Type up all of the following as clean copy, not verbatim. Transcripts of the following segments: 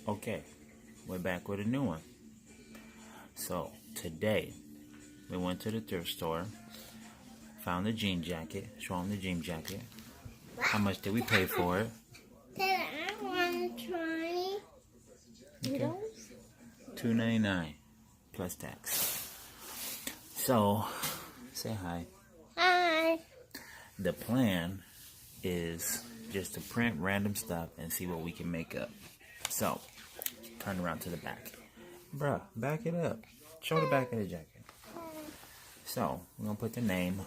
Okay, we're back with a new one. So today we went to the thrift store, found the jean jacket. Show them the jean jacket. How much did we pay for it? Dad, I want to try noodles. $2.99 plus tax. So say hi. Hi. The plan is just to print random stuff and see what we can make up. So turn around to the back. Bruh, back it up. Show the back of the jacket. So we're gonna put the name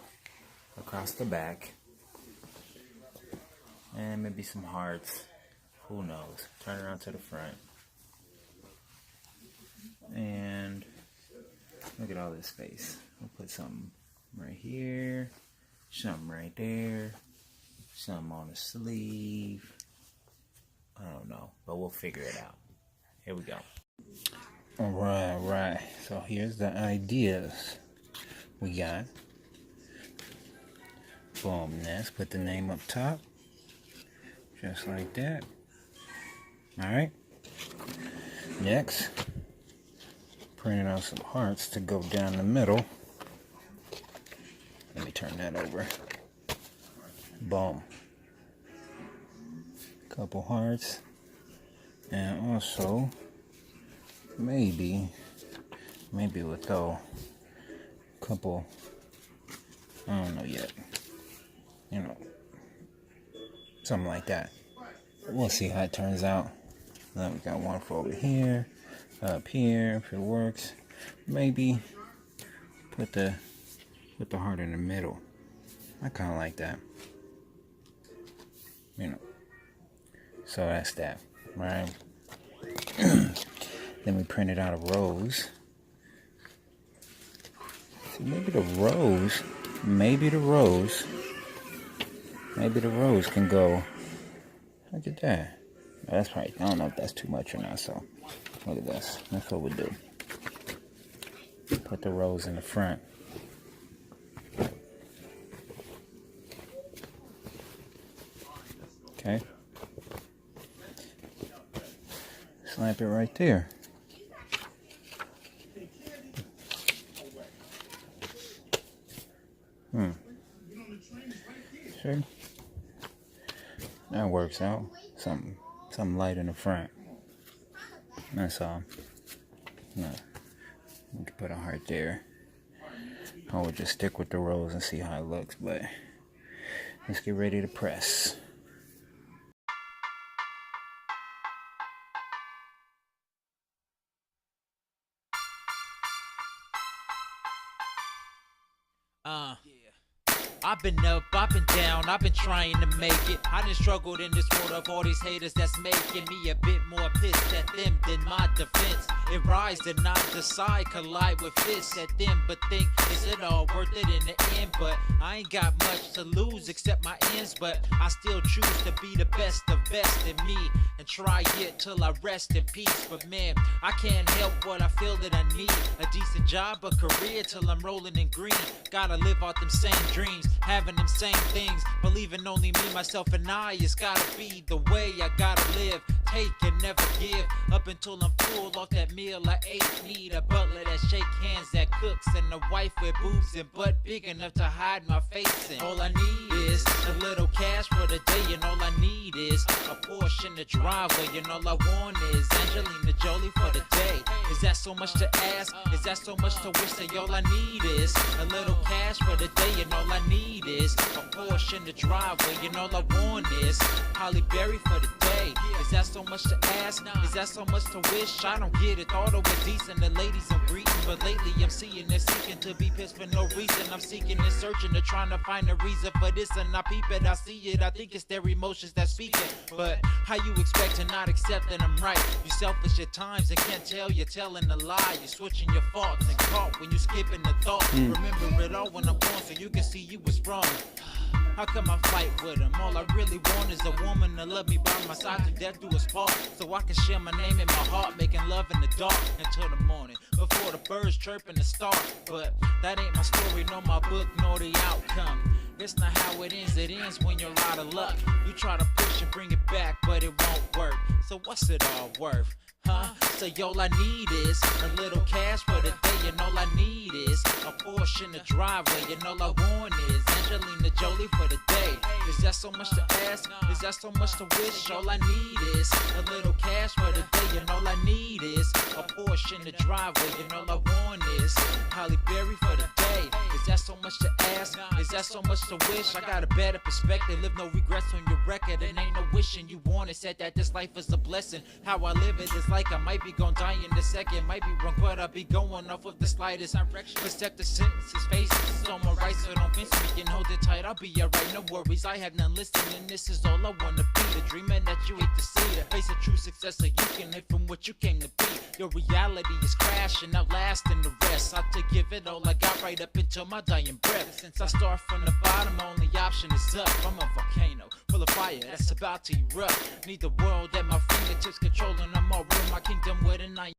across the back. And maybe some hearts. Who knows? Turn around to the front. And look at all this space. We'll put something right here. Something right there. Something on the sleeve. I don't know. But we'll figure it out. Here we go. Alright. So here's the ideas we got. Boom. Let's put the name up top. Just like that. Alright. Next, printing out some hearts to go down the middle. Let me turn that over. Boom. Couple hearts. And also, maybe we'll throw a couple, I don't know yet. Something like that. We'll see how it turns out. Then we got one for over here, up here, if it works. Maybe put the heart in the middle. I kind of like that. So that's that, right? Then we printed out a rose. See, maybe the rose can go. Look at that. That's probably, I don't know if that's too much or not, so look at this. That's what we'll do. Put the rose in the front. Okay. Slap it right there. Sure. That works out. Something light in the front. That's all. No. We can put a heart there. I would just stick with the rose and see how it looks, but let's get ready to press. I've been up, I've been down, I've been trying to make it. I done struggled in this world of all these haters that's making me a bit more pissed at them than my defense. It rise and not decide, collide with fists at them, but think, is it all worth it in the end? But I ain't got much to lose except my ends, but I still choose to be the best of best in me and try it till I rest in peace. But man, I can't help what I feel that I need. A decent job, a career till I'm rolling in green. Gotta live out them same dreams, having them same things, believing only me, myself, and I. It's gotta be the way I gotta live. Take and never give, up until I'm full off that meal I ate. Need a butler that shake hands, that cooks, and a wife with boobs and butt big enough to hide my face in. All I need is a little cash for the day, and all I need is a Porsche in the driveway, and all I want is Angelina Jolie for the day. Is that so much to ask? Is that so much to wish? That all I need is a little cash for the day, and all I need is a Porsche in the driveway, and all I want is Holly Berry for the day. Is that so much to ask? Is that so much to wish? I don't get it. Thought it was decent, the ladies I'm greeting, but lately I'm seeing they're seeking to be pissed for no reason. I'm seeking and searching, to trying to find a reason for this, and I peep it, I see it. I think it's their emotions that's speaking. But how you expect to not accept that I'm right? You selfish at times and can't tell you're telling a lie. You're switching your thoughts and caught when you skipping the thought. Remember it all when I'm gone, so you can see you was wrong. How come I fight with them? All I really want is a woman to love me by my side till death do us part. So I can share my name in my heart, making love in the dark until the morning, before the birds chirp and the start. But that ain't my story, nor my book, nor the outcome. It's not how it ends when you're out of luck. You try to push and bring it back, but it won't work. So what's it all worth? Huh? So all I need is a little cash for the day, and all I need is a Porsche in the driveway, and all I want is Angelina Jolie for the day. Is that so much to ask? Is that so much to wish? All I need is a little cash for the day, and all I need is a Porsche in the driveway, and all I want is Holly Berry for the day. Is that so much to ask? Is that so much to wish? I got a better perspective, live no regrets on your record, and ain't no wishing you want it. Said that this life is a blessing. How I live it is like I might be gon' die in a second. Might be wrong, but I be going off of the slightest direction. Protect the senses, faces on my right, so don't fence me and hold it tight. I'll be alright, no worries. I have none listening. This is all I wanna be. The dreaming that you hate to see. The face of true success, so you can live from what you came to be. Your reality is crashing, outlasting the rest. I have to give it all I got right up until my dying breath. Since I start from the bottom, my only option is up. I'm a volcano full of fire that's about to erupt. Need the world at my feet